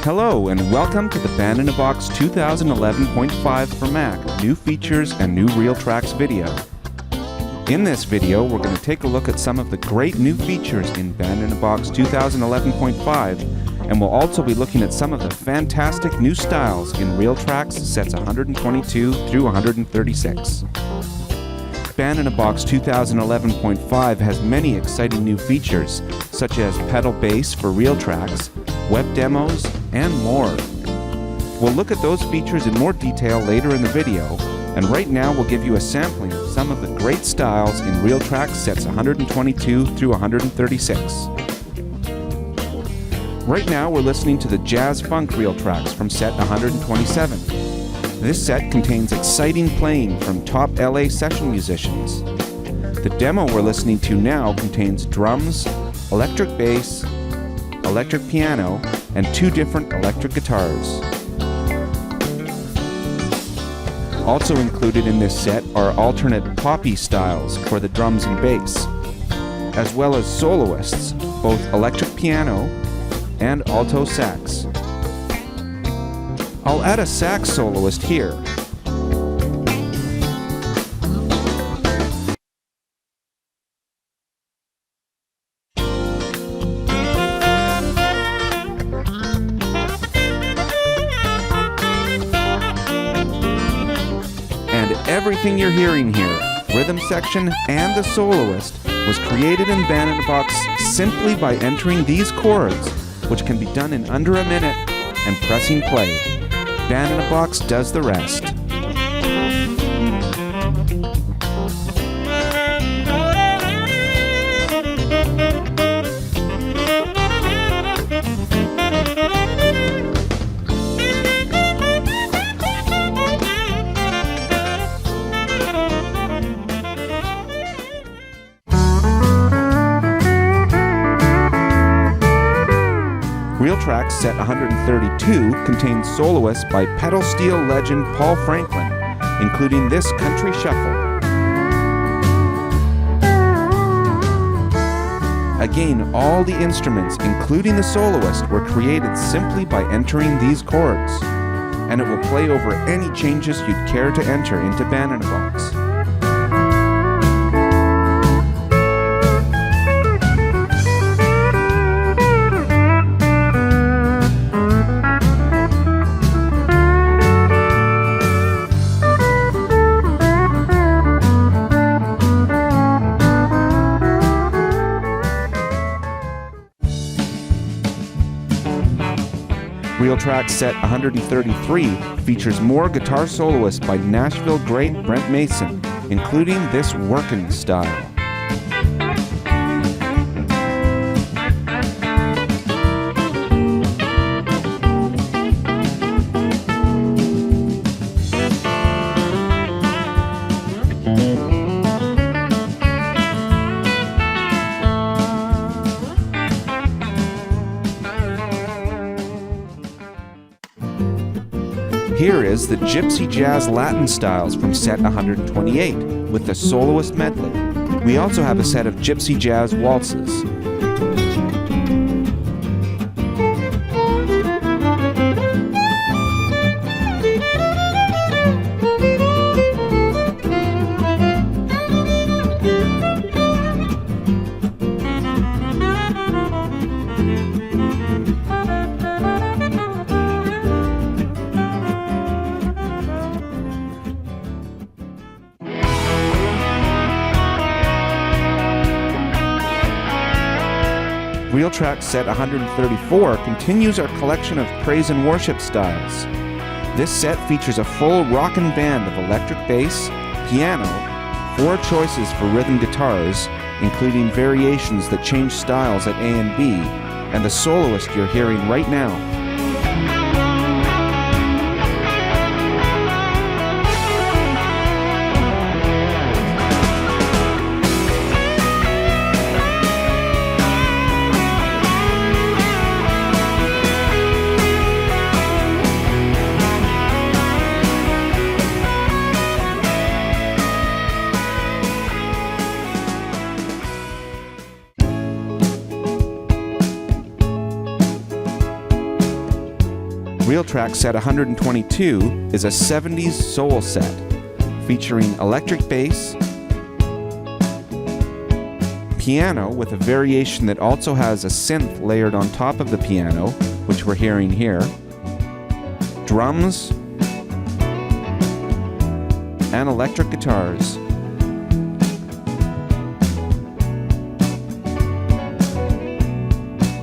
Hello and welcome to the Band-in-a-Box 2011.5 for Mac, new features and new RealTracks video. In this video, we're going to take a look at some of the great new features in Band-in-a-Box 2011.5, and we'll also be looking at some of the fantastic new styles in RealTracks Sets 122 through 136. Band-in-a-Box 2011.5 has many exciting new features, such as pedal bass for RealTracks, web demos, and more. We'll look at those features in more detail later in the video, and right now we'll give you a sampling of some of the great styles in RealTracks Sets 122 through 136. Right now we're listening to the Jazz Funk RealTracks from set 127. This set contains exciting playing from top LA session musicians. The demo we're listening to now contains drums, electric bass, electric piano, and 2 different electric guitars. Also included in this set are alternate poppy styles for the drums and bass, as well as soloists, both electric piano and alto sax. I'll add a sax soloist here. And everything you're hearing here, rhythm section and the soloist, was created in Band-in-a-Box simply by entering these chords, which can be done in under a minute, and pressing play. Band-in-a-Box does the rest. RealTracks Set 132 contains soloists by pedal steel legend Paul Franklin, including this country shuffle. Again, all the instruments, including the soloist, were created simply by entering these chords, and it will play over any changes you'd care to enter into Band-in-a-Box. RealTracks Set 133 features more guitar soloists by Nashville great Brent Mason, including this workin' style. Here is the Gypsy Jazz Latin styles from set 128 with the soloist medley. We also have a set of Gypsy Jazz waltzes. RealTracks Set 134 continues our collection of praise and worship styles. This set features a full rockin' band of electric bass, piano, 4 choices for rhythm guitars, including variations that change styles at A and B, and the soloist you're hearing right now. RealTracks Set 122 is a 70s soul set featuring electric bass, piano with a variation that also has a synth layered on top of the piano, which we're hearing here, drums, and electric guitars.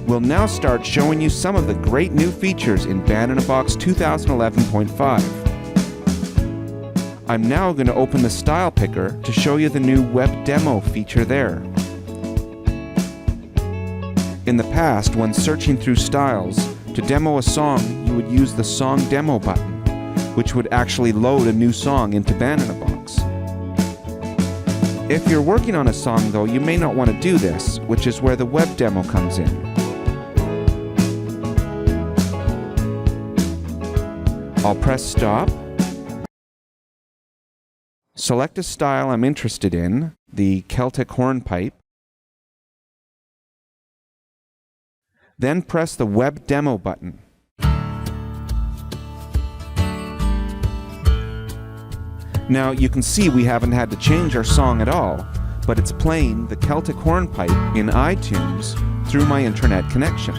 We'll now start showing you some of the great new features in Band-in-a-Box 2011.5. I'm now going to open the style picker to show you the new web demo feature there. In the past, when searching through styles, to demo a song, you would use the Song Demo button, which would actually load a new song into Band-in-a-Box. If you're working on a song though, you may not want to do this, which is where the web demo comes in. I'll press stop, select a style I'm interested in, the Celtic hornpipe, then press the web demo button. Now you can see we haven't had to change our song at all, but it's playing the Celtic hornpipe in iTunes through my internet connection.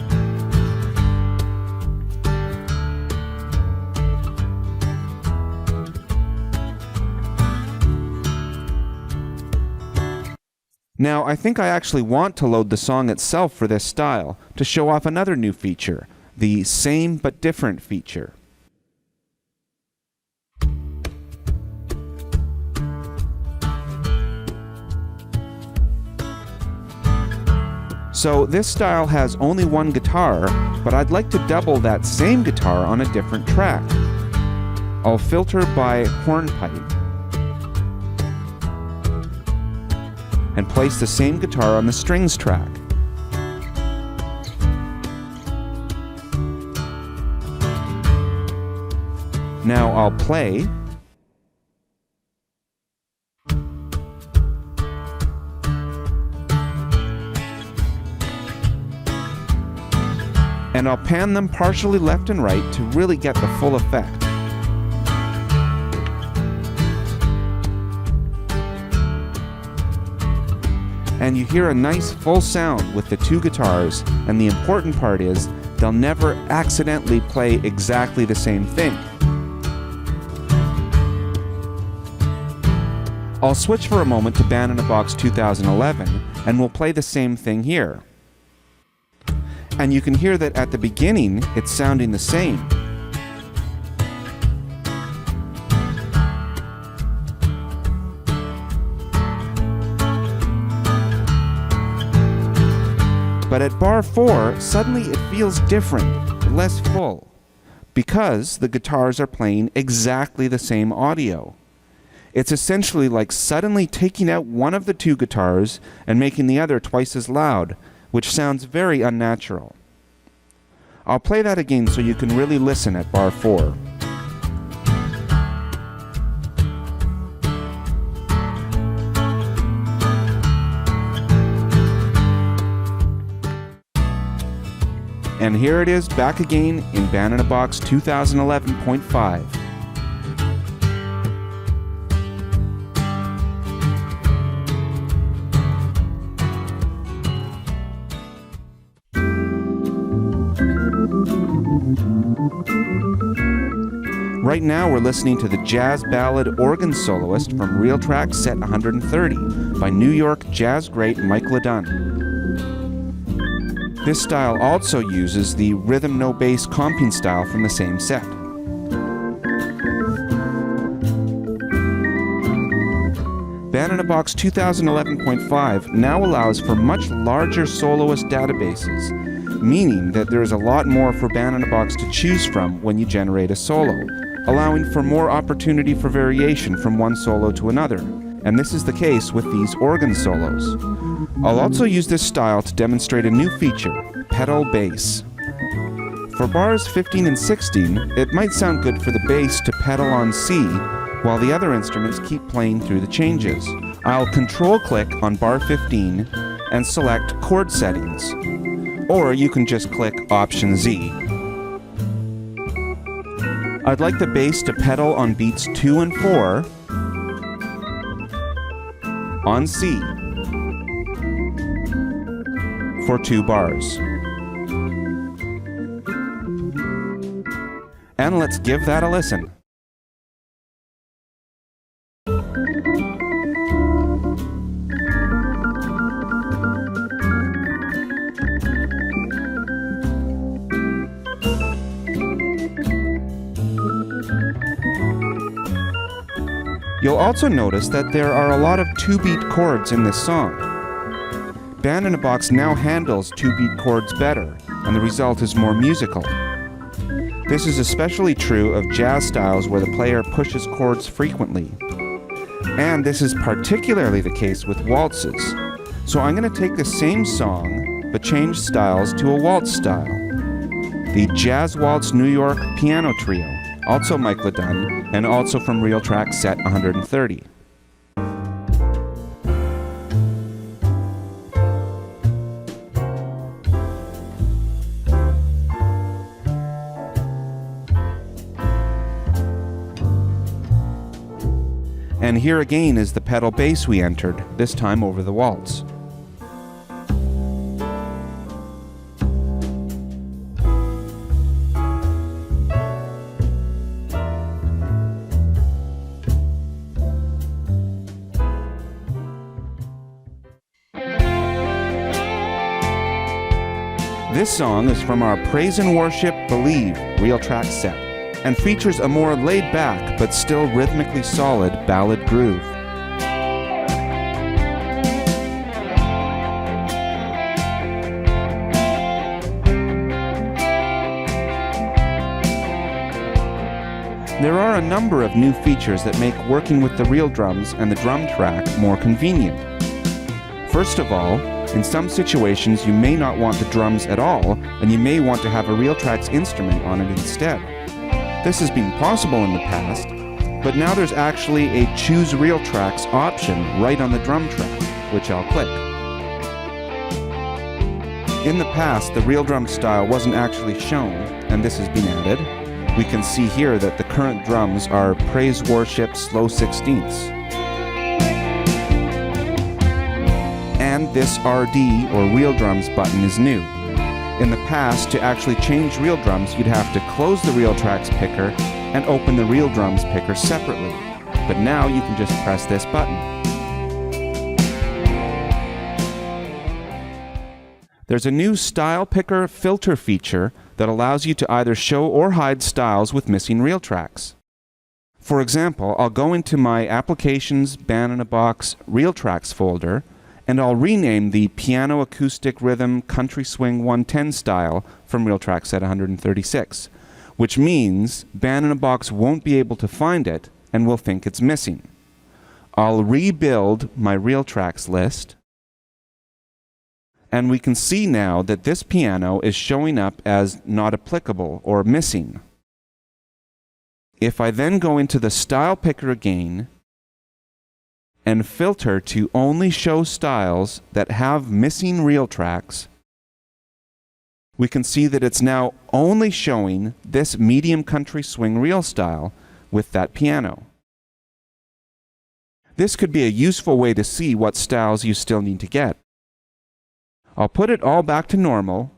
Now, I think I actually want to load the song itself for this style to show off another new feature, the Same But Different feature. So this style has only one guitar, but I'd like to double that same guitar on a different track. I'll filter by hornpipe and place the same guitar on the strings track. Now I'll play, and I'll pan them partially left and right to really get the full effect. And you hear a nice full sound with the two guitars, and the important part is they'll never accidentally play exactly the same thing. I'll switch for a moment to Band-in-a-Box 2011, and we'll play the same thing here. And you can hear that at the beginning it's sounding the same. But at bar 4, suddenly it feels different, less full, because the guitars are playing exactly the same audio. It's essentially like suddenly taking out one of the two guitars and making the other twice as loud, which sounds very unnatural. I'll play that again so you can really listen at bar 4. And here it is back again in Band-in-a-Box 2011.5. Right now we're listening to the jazz ballad Organ Soloist from RealTracks Set 130 by New York jazz great Mike LeDunn. This style also uses the rhythm no bass comping style from the same set. Band-in-a-Box 2011.5 now allows for much larger soloist databases, meaning that there is a lot more for Band-in-a-Box to choose from when you generate a solo, allowing for more opportunity for variation from one solo to another, and this is the case with these organ solos. I'll also use this style to demonstrate a new feature, pedal bass. For bars 15 and 16, it might sound good for the bass to pedal on C, while the other instruments keep playing through the changes. I'll control-click on bar 15 and select chord settings, or you can just click Option Z. I'd like the bass to pedal on beats 2 and 4 on C for 2 bars. And let's give that a listen. You'll also notice that there are a lot of 2-beat chords in this song. Band in a Box now handles 2-beat chords better, and the result is more musical. This is especially true of jazz styles where the player pushes chords frequently. And this is particularly the case with waltzes. So I'm going to take the same song, but change styles to a waltz style. The Jazz Waltz New York Piano Trio, also Mike LeDunn, and also from RealTracks Set 130. And here again is the pedal bass we entered, this time over the waltz. This song is from our Praise and Worship Believe RealTracks set, and features a more laid-back but still rhythmically solid ballad groove. There are a number of new features that make working with the RealDrums and the drum track more convenient. First of all, in some situations you may not want the drums at all, and you may want to have a RealTracks instrument on it instead. This has been possible in the past, but now there's actually a Choose RealTracks option right on the drum track, which I'll click. In the past, the RealDrum style wasn't actually shown, and this has been added. We can see here that the current drums are Praise Worship Slow 16ths. And this RD or RealDrums button is new. In the past, to actually change RealDrums, you'd have to close the RealTracks picker and open the RealDrums picker separately. But now you can just press this button. There's a new Style Picker filter feature that allows you to either show or hide styles with missing RealTracks. For example, I'll go into my Applications, Band in a Box, RealTracks folder, and I'll rename the Piano Acoustic Rhythm Country Swing 110 style from RealTracks Set 136, which means Band in a Box won't be able to find it and will think it's missing. I'll rebuild my RealTracks list, and we can see now that this piano is showing up as not applicable or missing. If I then go into the Style Picker again and filter to only show styles that have missing RealTracks, we can see that it's now only showing this medium country swing reel style with that piano. This could be a useful way to see what styles you still need to get. I'll put it all back to normal,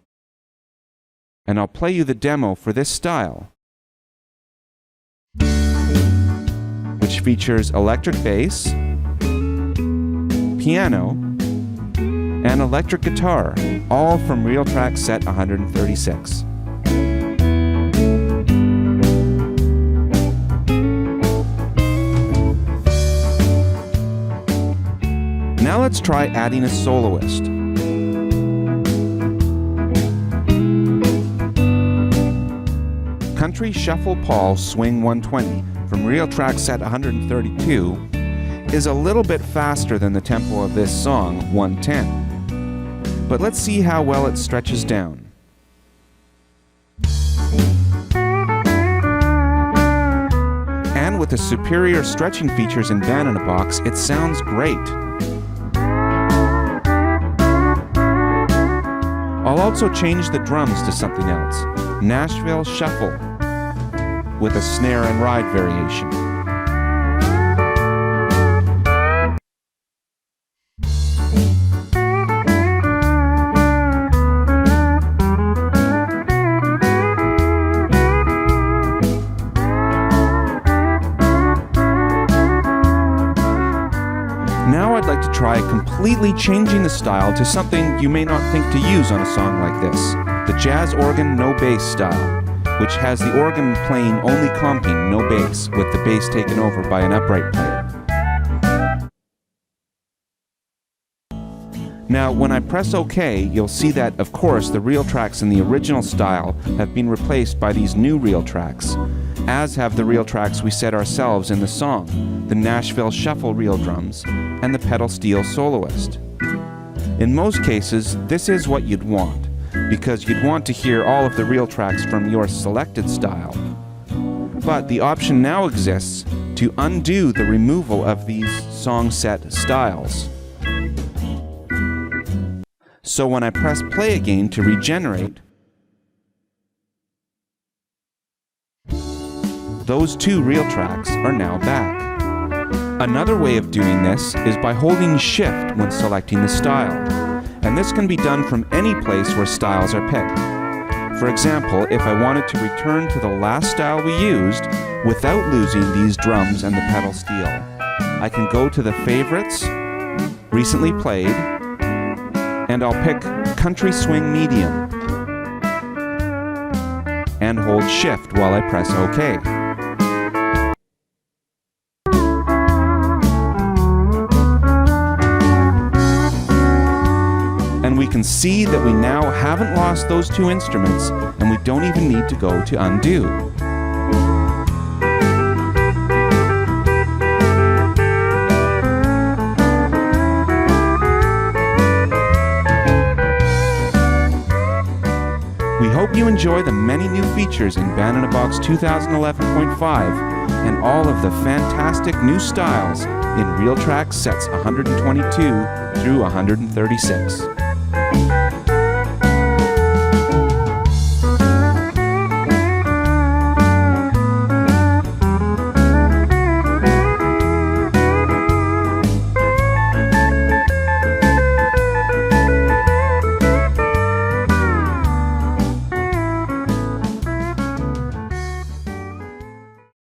and I'll play you the demo for this style, which features electric bass, piano, and electric guitar, all from RealTracks Set 136. Now let's try adding a soloist. Country Shuffle Paul Swing 120 from RealTracks Set 132 is a little bit faster than the tempo of this song, 110. But let's see how well it stretches down. And with the superior stretching features in Band in a Box, it sounds great. I'll also change the drums to something else, Nashville Shuffle, with a snare and ride variation. Now I'd like to try completely changing the style to something you may not think to use on a song like this, the jazz organ no bass style, which has the organ playing only comping, no bass, with the bass taken over by an upright player. Now, when I press OK, you'll see that, of course, the RealTracks in the original style have been replaced by these new RealTracks, as have the RealTracks we set ourselves in the song, the Nashville Shuffle RealDrums, and the pedal steel soloist. In most cases, this is what you'd want, because you'd want to hear all of the RealTracks from your selected style. But the option now exists to undo the removal of these song set styles. So when I press play again to regenerate, those two RealTracks are now back. Another way of doing this is by holding Shift when selecting the style, and this can be done from any place where styles are picked. For example, if I wanted to return to the last style we used without losing these drums and the pedal steel, I can go to the Favorites, Recently Played, and I'll pick Country Swing Medium, and hold Shift while I press OK. And we can see that we now haven't lost those two instruments, and we don't even need to go to undo. We hope you enjoy the many new features in Band in a Box 2011.5 and all of the fantastic new styles in RealTracks Sets 122 through 136.